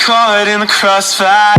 caught in the crossfire.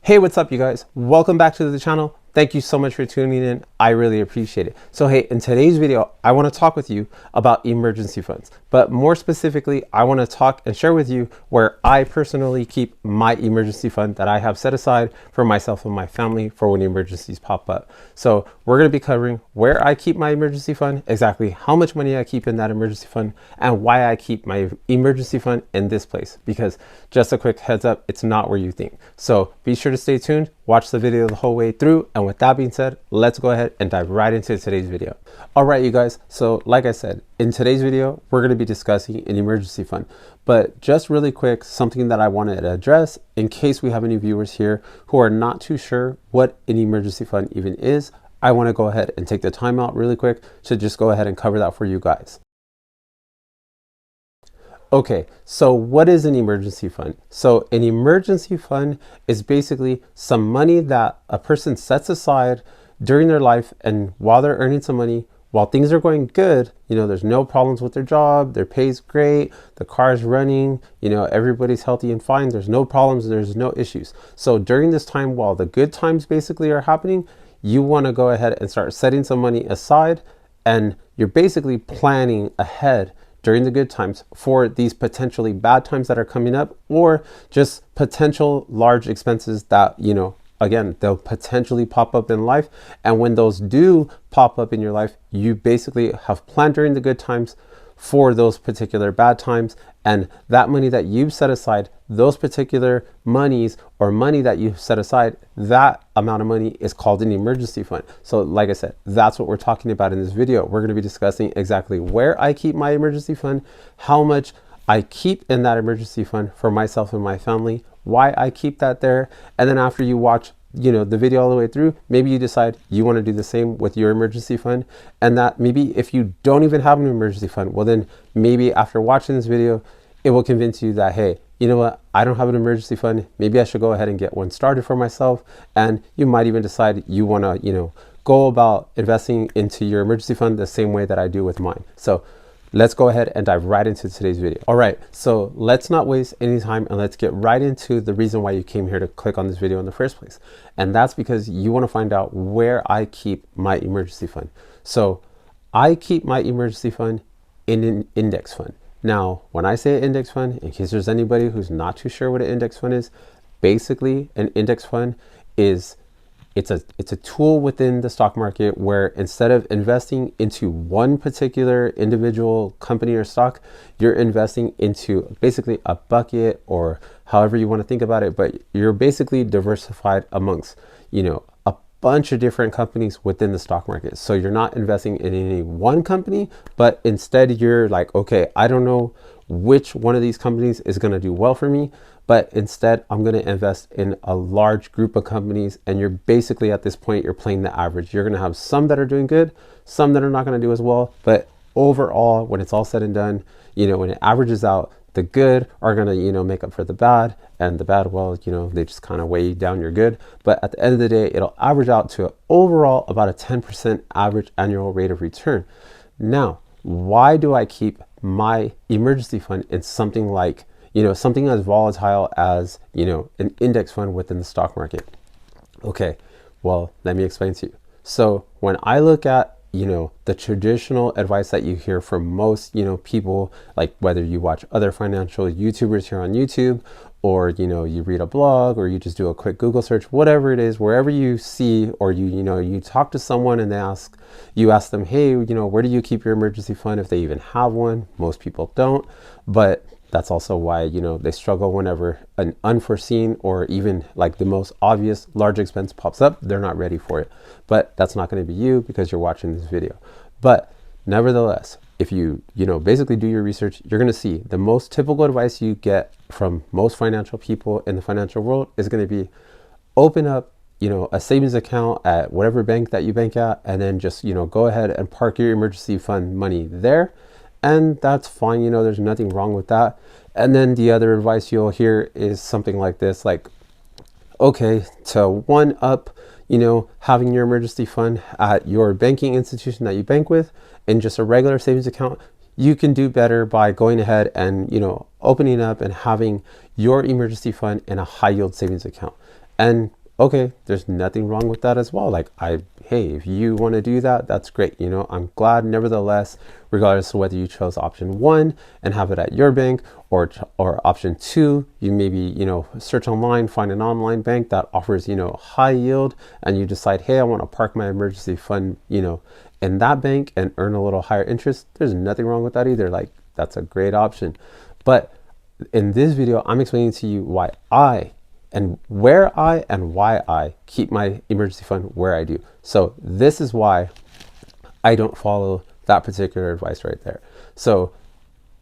Hey, what's up you guys? Welcome back to the channel. Thank you so much for tuning in. I really appreciate it. So hey, in today's video, I want to talk with you about emergency funds, but more specifically, I want to talk and share with you where I personally keep my emergency fund that I have set aside for myself and my family for when emergencies pop up. So we're going to be covering where I keep my emergency fund, exactly how much money I keep in that emergency fund, and why I keep my emergency fund in this place, because just a quick heads up, it's not where you think. So be sure to stay tuned, watch the video the whole way through, and with that being said, let's go ahead and dive right into today's video. All right, you guys. So like I said, in today's video, we're going to be discussing an emergency fund, but just really quick, something that I wanted to address in case we have any viewers here who are not too sure what an emergency fund even is. I want to go ahead and take the time out really quick to just go ahead and cover that for you guys. Okay, so what is an emergency fund? So an emergency fund is basically some money that a person sets aside during their life, and while they're earning some money, while things are going good, you know, there's no problems with their job, their pay's great, the car's running, you know, everybody's healthy and fine, there's no problems, there's no issues. So during this time, while the good times basically are happening, you want to go ahead and start setting some money aside, and you're basically planning ahead during the good times for these potentially bad times that are coming up, or just potential large expenses that, you know, again, they'll potentially pop up in life. And when those do pop up in your life, you basically have planned during the good times for those particular bad times. And that money that you've set aside, those particular monies or money that you've set aside, that amount of money is called an emergency fund. So like I said, that's what we're talking about in this video. We're going to be discussing exactly where I keep my emergency fund, how much I keep in that emergency fund for myself and my family, why I keep that there. And then after you watch, you know, the video all the way through, maybe you decide you want to do the same with your emergency fund, and that maybe if you don't even have an emergency fund, well then maybe after watching this video, it will convince you that, hey, you know what, I don't have an emergency fund, maybe I should go ahead and get one started for myself. And you might even decide you want to, you know, go about investing into your emergency fund the same way that I do with mine. So let's go ahead and dive right into today's video. All right, so let's not waste any time and let's get right into the reason why you came here to click on this video in the first place. And that's because you want to find out where I keep my emergency fund. So I keep my emergency fund in an index fund. Now, when I say index fund, in case there's anybody who's not too sure what an index fund is, basically an index fund is it's a tool within the stock market where instead of investing into one particular individual company or stock, you're investing into basically a bucket, or however you want to think about it, but you're basically diversified amongst, you know, a bunch of different companies within the stock market. So you're not investing in any one company, but instead you're like, okay, I don't know which one of these companies is going to do well for me, but instead I'm going to invest in a large group of companies. And you're basically at this point, you're playing the average. You're going to have some that are doing good, some that are not going to do as well. But overall, when it's all said and done, you know, when it averages out, the good are going to, you know, make up for the bad, and the bad, well, you know, they just kind of weigh down your good. But at the end of the day, it'll average out to overall about a 10% average annual rate of return. Now, why do I keep my emergency fund in something like, you know, something as volatile as, you know, an index fund within the stock market? Okay, well, let me explain to you. So when I look at, you know, the traditional advice that you hear from most, you know, people, like whether you watch other financial YouTubers here on YouTube, or, you know, you read a blog, or you just do a quick Google search, whatever it is, wherever you see, or you know, you talk to someone and you ask them, hey, you know, where do you keep your emergency fund, if they even have one? Most people don't, but that's also why, you know, they struggle whenever an unforeseen or even like the most obvious large expense pops up. They're not ready for it. But that's not going to be you, because you're watching this video. But nevertheless, if you know, basically do your research, you're going to see the most typical advice you get from most financial people in the financial world is going to be open up, you know, a savings account at whatever bank that you bank at, and then just, you know, go ahead and park your emergency fund money there. And that's fine, you know, there's nothing wrong with that. And then the other advice you'll hear is something like this, like, okay, to one up having your emergency fund at your banking institution that you bank with in just a regular savings account, you can do better by going ahead and, opening up and having your emergency fund in a high yield savings account. And okay, there's nothing wrong with that as well. Like hey, if you want to do that, that's great. I'm glad nevertheless, regardless of whether you chose option 1 and have it at your bank or option 2, you maybe, search online, find an online bank that offers, high yield, and you decide, hey, I want to park my emergency fund, in that bank and earn a little higher interest. There's nothing wrong with that either. Like, that's a great option. But in this video, I'm explaining to you why and where and why I keep my emergency fund where I do. So this is why I don't follow that particular advice right there. So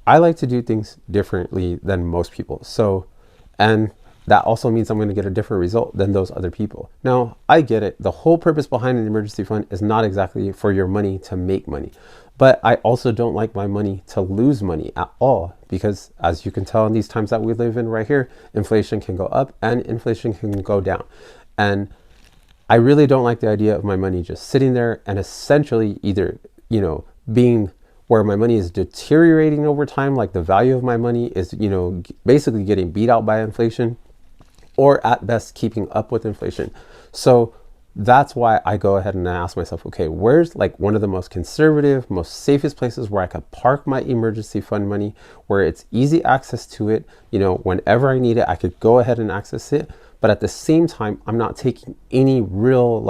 I like to do things differently than most people. And that also means I'm going to get a different result than those other people. Now, I get it. The whole purpose behind an emergency fund is not exactly for your money to make money. But I also don't like my money to lose money at all, because as you can tell in these times that we live in right here, inflation can go up and inflation can go down. And I really don't like the idea of my money just sitting there and essentially either, being where my money is deteriorating over time, like the value of my money is, basically getting beat out by inflation, or at best keeping up with inflation. So that's why I go ahead and ask myself, okay, where's like one of the most conservative, most safest places where I could park my emergency fund money, where it's easy access to it, whenever I need it, I could go ahead and access it. But at the same time, I'm not taking any real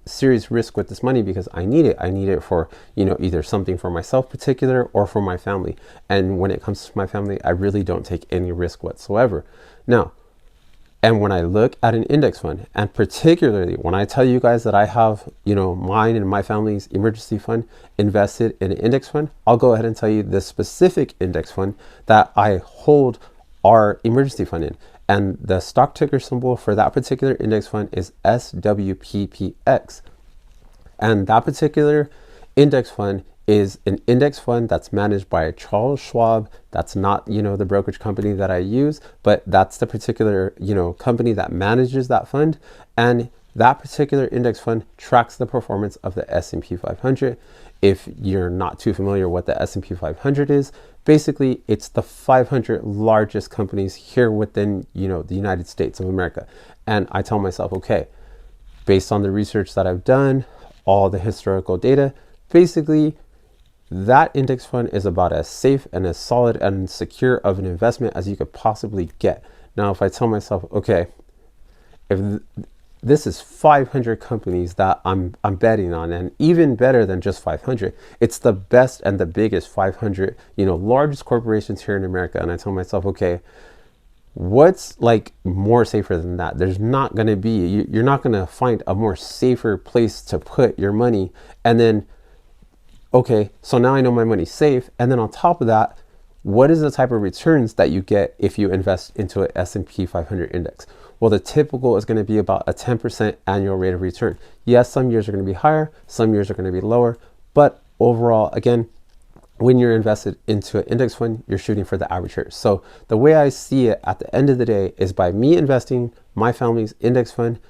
serious risk with this money because I need it. I need it for, either something for myself particular or for my family. And when it comes to my family, I really don't take any risk whatsoever. Now, and when I look at an index fund, and particularly when I tell you guys that I have, mine and my family's emergency fund invested in an index fund, I'll go ahead and tell you the specific index fund that I hold our emergency fund in. And the stock ticker symbol for that particular index fund is swppx. And that particular index fund is an index fund that's managed by Charles Schwab. That's not, the brokerage company that I use, but that's the particular, company that manages that fund. And that particular index fund tracks the performance of the S&P 500. If you're not too familiar what the S&P 500 is, basically it's the 500 largest companies here within, the United States of America. And I tell myself, okay, based on the research that I've done, all the historical data, basically that index fund is about as safe and as solid and secure of an investment as you could possibly get. Now, if I tell myself, okay, if this is 500 companies that I'm betting on, and even better than just 500, it's the best and the biggest 500, largest corporations here in America. And I tell myself, okay, what's more safer than that? There's not going to be, you're not going to find a more safer place to put your money. And then, okay, so now I know my money's safe. And then on top of that, what is the type of returns that you get if you invest into an S&P 500 index? Well, the typical is going to be about a 10% annual rate of return. Yes, some years are going to be higher, some years are going to be lower, but overall, again, when you're invested into an index fund, you're shooting for the average here. So the way I see it at the end of the day is by me investing my family's index fund,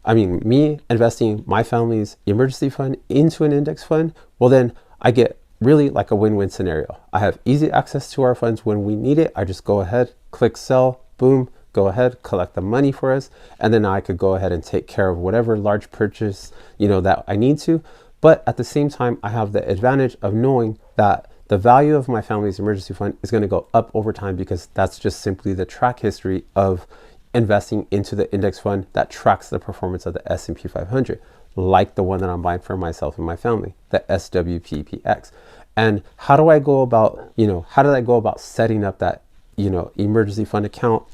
me investing my family's emergency fund into an index fund, well, then I get really like a win-win scenario. I have easy access to our funds when we need it. I just go ahead, click sell, boom, go ahead, collect the money for us, and then I could go ahead and take care of whatever large purchase, that I need to. But at the same time, I have the advantage of knowing that the value of my family's emergency fund is going to go up over time, because that's just simply the track history of investing into the index fund that tracks the performance of the S&P 500, like the one that I'm buying for myself and my family, the swppx. And how do I go about, how did I go about setting up that, emergency fund account?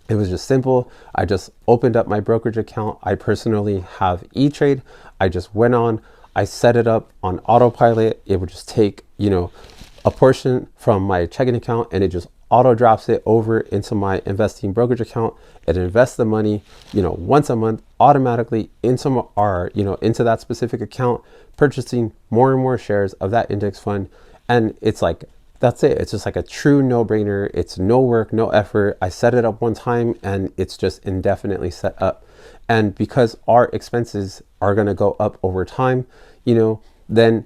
It was just simple. I just opened up my brokerage account. I personally have E-Trade. I just went on, I set it up on autopilot. It would just take, a portion from my checking account, and it just auto drops it over into my investing brokerage account. It invests the money, once a month automatically into our, into that specific account, purchasing more and more shares of that index fund. And it's like, that's it. It's just like a true no-brainer. It's no work, no effort. I set it up one time and it's just indefinitely set up. And because our expenses are going to go up over time, then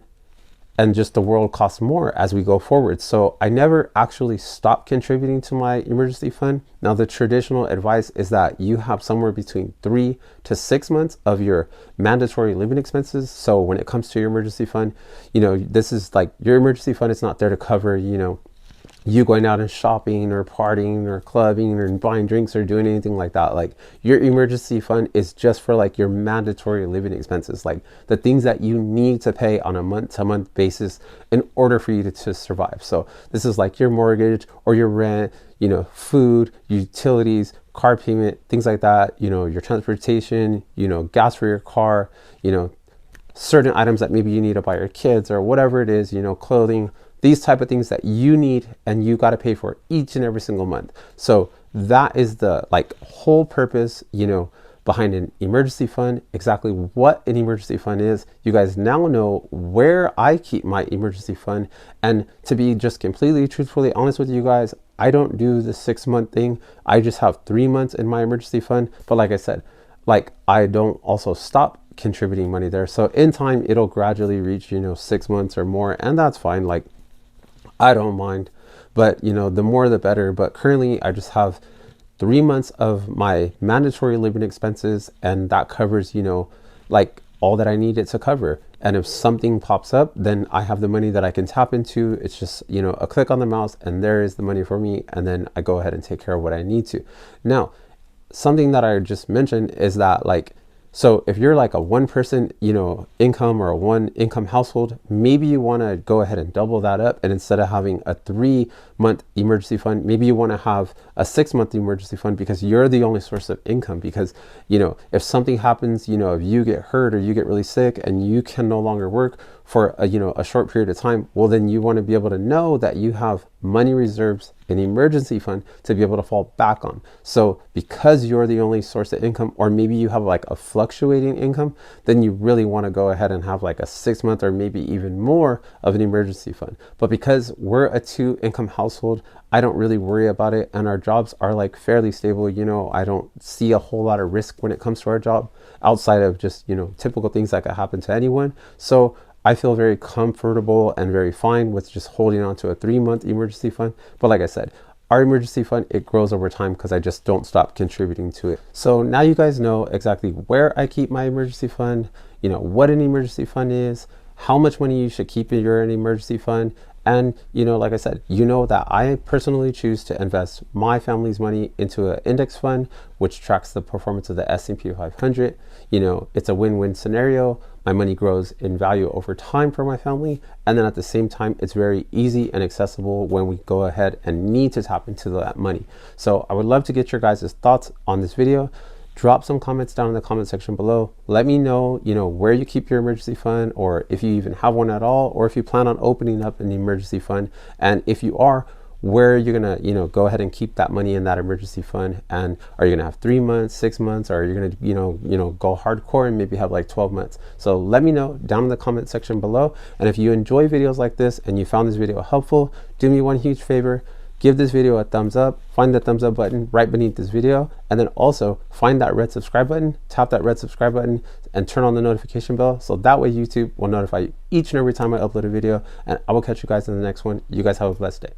and just the world costs more as we go forward. So I never actually stopped contributing to my emergency fund. Now, the traditional advice is that you have somewhere between 3 to 6 months of your mandatory living expenses. So when it comes to your emergency fund, this is like your emergency fund is not there to cover, you going out and shopping or partying or clubbing or buying drinks or doing anything like that. Like, your emergency fund is just for like your mandatory living expenses, like the things that you need to pay on a month-to-month basis in order for you to survive. So this is like your mortgage or your rent, food, utilities, car payment, things like that, your transportation, gas for your car, certain items that maybe you need to buy your kids or whatever it is, clothing, these type of things that you need and you got to pay for each and every single month. So that is the whole purpose, behind an emergency fund. Exactly what an emergency fund is. You guys now know where I keep my emergency fund. And to be just completely truthfully honest with you guys, I don't do the 6-month thing. I just have 3 months in my emergency fund. But like I said, I don't also stop contributing money there. So in time, it'll gradually reach, 6 months or more. And that's fine. I don't mind, but the more the better. But currently I just have 3 months of my mandatory living expenses, and that covers, all that I need it to cover. And if something pops up, then I have the money that I can tap into. It's just, a click on the mouse and there is the money for me. And then I go ahead and take care of what I need to. Now, something that I just mentioned is that so if you're like a one person, income or a one income household, maybe you want to go ahead and double that up. And instead of having a 3-month emergency fund, maybe you want to have a 6-month emergency fund because you're the only source of income. Because, if something happens, if you get hurt or you get really sick and you can no longer work for a short period of time, well, then you want to be able to know that you have money reserves, an emergency fund to be able to fall back on. So because you're the only source of income, or maybe you have a fluctuating income, then you really want to go ahead and have a 6-month or maybe even more of an emergency fund. But because we're a 2-income household, I don't really worry about it. And our jobs are fairly stable. I don't see a whole lot of risk when it comes to our job outside of just, typical things that could happen to anyone. So I feel very comfortable and very fine with just holding on to a 3-month emergency fund. But like I said, our emergency fund, it grows over time because I just don't stop contributing to it. So now you guys know exactly where I keep my emergency fund, what an emergency fund is, how much money you should keep in your emergency fund. And, like I said, that I personally choose to invest my family's money into an index fund, which tracks the performance of the S&P 500. It's a win-win scenario. My money grows in value over time for my family. And then at the same time, it's very easy and accessible when we go ahead and need to tap into that money. So I would love to get your guys' thoughts on this video. Drop some comments down in the comment section below. Let me know, where you keep your emergency fund, or if you even have one at all, or if you plan on opening up an emergency fund. And if you are, where you're gonna, go ahead and keep that money in that emergency fund. And are you gonna have 3 months, 6 months, or are you gonna, go hardcore and maybe have 12 months? So let me know down in the comment section below. And if you enjoy videos like this and you found this video helpful, do me one huge favor. Give this video a thumbs up, find the thumbs up button right beneath this video, and then also find that red subscribe button, tap that red subscribe button, and turn on the notification bell. So that way YouTube will notify you each and every time I upload a video, and I will catch you guys in the next one. You guys have a blessed day.